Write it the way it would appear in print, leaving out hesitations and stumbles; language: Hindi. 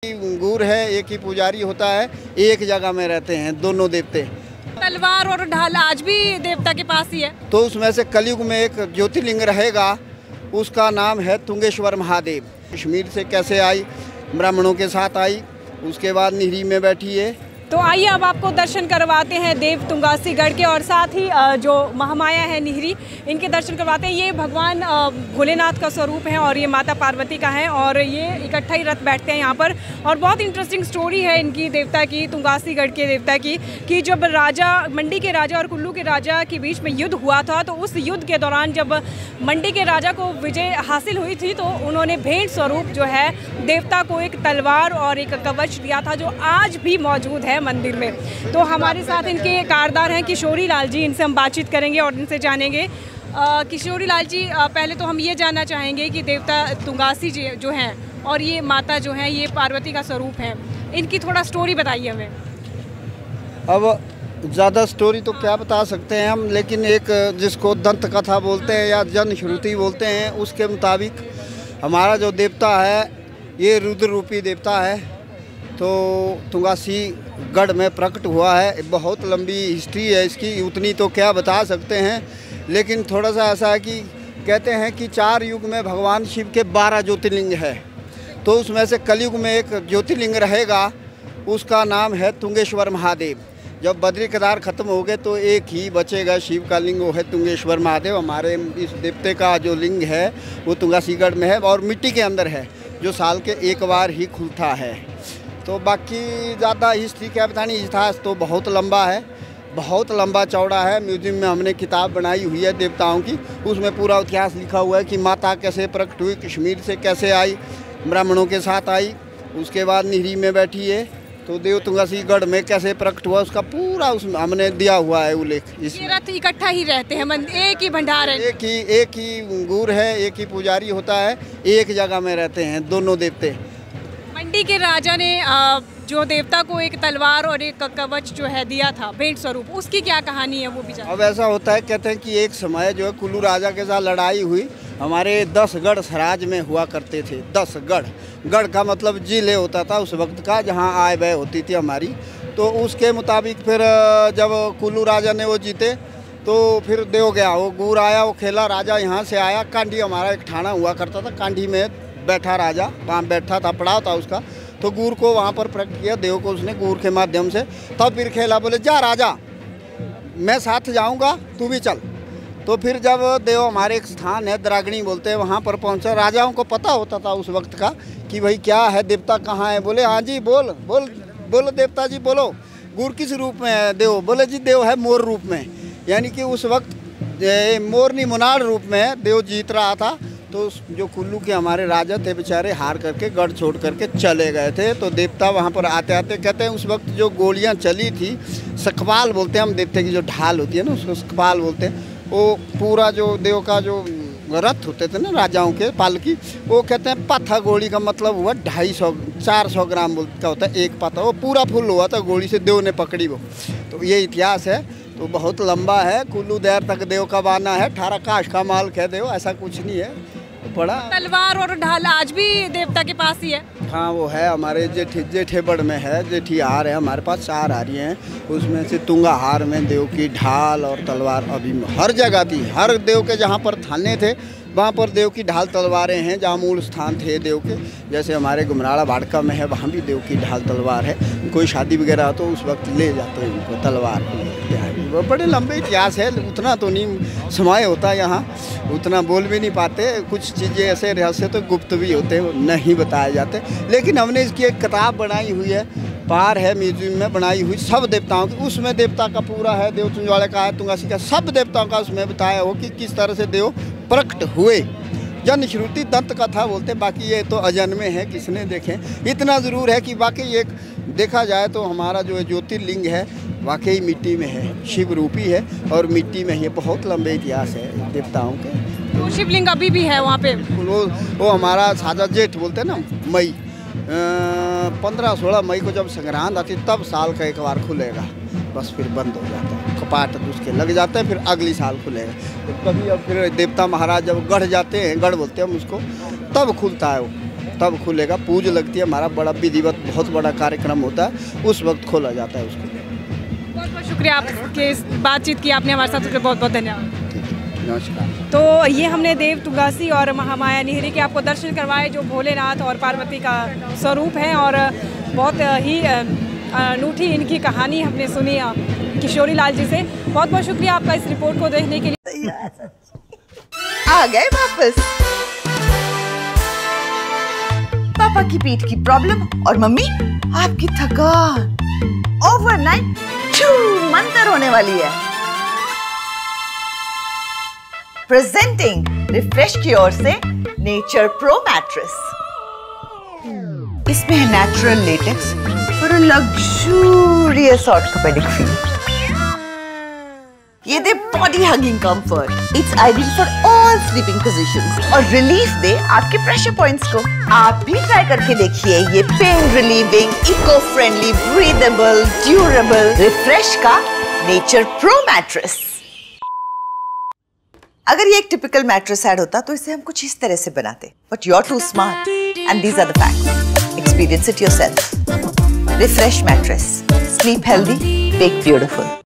गुर है, एक ही पुजारी होता है, एक जगह में रहते हैं दोनों देवते। तलवार और ढाल आज भी देवता के पास ही है। तो उसमें से कलयुग में एक ज्योतिर्लिंग रहेगा, उसका नाम है तुंगेश्वर महादेव। कश्मीर से कैसे आई, ब्राह्मणों के साथ आई, उसके बाद निहरी में बैठी है। तो आइए अब आपको दर्शन करवाते हैं देव तुंगासीगढ़ के, और साथ ही जो महामाया है निहरी, इनके दर्शन करवाते हैं। ये भगवान भोलेनाथ का स्वरूप है और ये माता पार्वती का है, और ये इकट्ठा ही रथ बैठते हैं यहाँ पर। और बहुत इंटरेस्टिंग स्टोरी है इनकी देवता की, तुंगासीगढ़ के देवता की, कि जब राजा मंडी के राजा और कुल्लू के राजा के बीच में युद्ध हुआ था, तो उस युद्ध के दौरान जब मंडी के राजा को विजय हासिल हुई थी, तो उन्होंने भेंट स्वरूप जो है देवता को एक तलवार और एक कवच दिया था, जो आज भी मौजूद है मंदिर में। तो हमारे साथ इनके कारदार हैं किशोरी लाल जी, इनसे हम बातचीत करेंगे और इनसे जानेंगे। किशोरी लाल जी, पहले तो हम ये जानना चाहेंगे कि देवता तुंगासी जी जो हैं और ये माता जो हैं, ये पार्वती का स्वरूप है, इनकी थोड़ा स्टोरी बताइए हमें। अब ज़्यादा स्टोरी तो क्या बता सकते हैं हम, लेकिन एक जिसको दंत कथा बोलते हैं या जन श्रुति बोलते हैं, उसके मुताबिक हमारा जो देवता है ये रुद्र रूपी देवता है। तो तुंगासीगढ़ में प्रकट हुआ है। बहुत लंबी हिस्ट्री है इसकी, उतनी तो क्या बता सकते हैं, लेकिन थोड़ा सा ऐसा है कि कहते हैं कि 4 युग में भगवान शिव के 12 ज्योतिर्लिंग है। तो उसमें से कलयुग में एक ज्योतिर्लिंग रहेगा, उसका नाम है तुंगेश्वर महादेव। जब बद्री केदार खत्म हो गए तो एक ही बचेगा शिव का लिंग, वो है तुंगेश्वर महादेव। हमारे इस देवते का जो लिंग है वो तुंगासीगढ़ में है और मिट्टी के अंदर है, जो साल के एक बार ही खुलता है। तो बाकी ज़्यादा हिस्ट्री क्या बतानी, इतिहास तो बहुत लंबा है, बहुत लंबा चौड़ा है। म्यूजियम में हमने किताब बनाई हुई है देवताओं की, उसमें पूरा इतिहास लिखा हुआ है कि माता कैसे प्रकट हुई, कश्मीर से कैसे आई, ब्राह्मणों के साथ आई, उसके बाद निहरी में बैठी है, तो देव तुंगासीगढ़ में कैसे प्रकट हुआ, उसका पूरा उसमें हमने दिया हुआ है उल्लेख। ये रथ इकट्ठा ही रहते हैं, एक ही भंडार है, एक ही गुर है, एक ही पुजारी होता है, एक जगह में रहते हैं दोनों देवते। मंडी के राजा ने जो देवता को एक तलवार और एक कवच जो है दिया था भेंट स्वरूप, उसकी क्या कहानी है वो भी जानते हैं। अब ऐसा होता है, कहते हैं कि एक समय जो है कुल्लू राजा के साथ लड़ाई हुई। हमारे 10 गढ़ सराज में हुआ करते थे। 10 गढ़, गढ़ का मतलब जिले होता था उस वक्त का, जहाँ आय व्यय होती थी हमारी। तो उसके मुताबिक फिर जब कुल्लू राजा ने वो जीते तो फिर देव गया, वो गुर आया, वो खेला, राजा यहाँ से आया। कांडी हमारा एक ठाणा हुआ करता था, कांडी में बैठा राजा, वहाँ बैठा था, पड़ाव था उसका। तो गुर को वहाँ पर प्रकट किया, देव को उसने गुर के माध्यम से। तब फिर खेला, बोले जा राजा मैं साथ जाऊँगा, तू भी चल। तो फिर जब देव हमारे एक स्थान है द्रागणी बोलते हैं, वहाँ पर पहुँचा। राजाओं को पता होता था उस वक्त का कि भाई क्या है, देवता कहाँ है। बोले हाँ जी, बोल बोल बोलो देवता जी बोलो। गुर किस रूप में है? देव। बोले जी देव है मोर रूप में, यानी कि उस वक्त मोरनी मुनार रूप में देव जीत रहा था। तो जो कुल्लू के हमारे राजा थे बेचारे, हार करके गढ़ छोड़ करके चले गए थे। तो देवता वहाँ पर आते आते कहते हैं उस वक्त जो गोलियाँ चली थी, सकपाल बोलते हैं हम, देवते की जो ढाल होती है ना उसको सकपाल बोलते हैं। वो पूरा जो देव का जो रथ होते थे ना राजाओं के पालकी, वो कहते हैं पथा गोली का मतलब हुआ 250-400 ग्राम का होता है एक पथा, वो पूरा फुल हुआ था गोली से, देव ने पकड़ी वो। तो ये इतिहास है, तो बहुत लंबा है। कुल्लू देर तक देव का बाना है, 18 काश का माल कह देव, ऐसा कुछ नहीं है। बड़ा तलवार और ढाल आज भी देवता के पास ही है। हाँ वो है, हमारे जेठेबड़ में है, जेठी हार है हमारे पास, 4 हारियाँ हैं, उसमें से तुंगा हार में देव की ढाल और तलवार अभी हर जगह थी। हर देव के जहाँ पर थाने थे वहाँ पर देव की ढाल तलवारें हैं, जहाँ मूल स्थान थे देव के। जैसे हमारे गुमराड़ा भाड़का में है, वहाँ भी देव की ढाल तलवार है। कोई शादी वगैरह हो तो उस वक्त ले जाते हैं उनको तलवार। वो बड़े लंबे इतिहास है, उतना तो नहीं समय होता यहाँ, उतना बोल भी नहीं पाते। कुछ चीज़ें ऐसे रहस्य तो गुप्त भी होते हैं, नहीं बताए जाते। लेकिन हमने इसकी एक किताब बनाई हुई है, पार है म्यूजियम में बनाई हुई, सब देवताओं की। उसमें देवता का पूरा है, देव तुंजवाड़े का है, तुंगासी का, सब देवताओं का उसमें बताया हो कि किस तरह से देव प्रकट हुए। जन श्रुति दंत कथा बोलते, बाकी ये तो अजन्मे है, किसने देखे। इतना ज़रूर है कि वाकई एक देखा जाए तो हमारा जो ज्योतिर्लिंग है वाकई मिट्टी में है, शिव रूपी है और मिट्टी में ही। बहुत लंबे इतिहास है देवताओं के। तो शिवलिंग अभी भी है वहाँ पे। वो हमारा साजा जेठ बोलते हैं ना, मई 15-16 मई को जब संग्रांद आती तब साल का एक बार खुलेगा, बस फिर बंद हो जाता है, कपाट उसके लग जाते हैं, फिर अगली साल खुलेगा। तो कभी अब फिर देवता महाराज जब गढ़ जाते हैं, गढ़ बोलते हैं हम उसको, तब खुलता है वो। तब खुलेगा। पूज लगती है, हमारा बड़ा विधिवत बहुत बड़ा कार्यक्रम होता है, उस वक्त खोला जाता है उसको। बहुत बहुत शुक्रिया आपके बातचीत की आपने हमारे साथ, बहुत बहुत धन्यवाद। ठीक है, नमस्कार। तो ये हमने देव तुंगासी और महामाया निहरी के आपको दर्शन करवाए, जो भोलेनाथ और पार्वती का स्वरूप है, और बहुत ही अनूठी इनकी कहानी हमने सुनी किशोरी लाल जी से। बहुत बहुत शुक्रिया आपका इस रिपोर्ट को देखने के लिए। आ गए वापस। पापा की पीठ की प्रॉब्लम और मम्मी आपकी थकान ओवरनाइट मंतर होने वाली है। प्रेजेंटिंग रिफ्रेश की ओर से नेचर प्रो मैट्रेस। इसमें है natural latex for a luxurious orthopaedic feel. ये दे body hugging comfort. It's ideal for all sleeping positions और रिलीफ दे आपके प्रेशर पॉइंट्स को। आप भी ट्राई करके देखिए ये pain relieving, eco friendly, breathable, durable refresh का नेचर प्रो मैट्रेस। अगर ये एक टिपिकल मैट्रेस ऐड होता तो इसे हम कुछ इस तरह से बनाते, but you are too smart and these are the facts. Experience it yourself. Refresh mattress, sleep healthy, wake beautiful.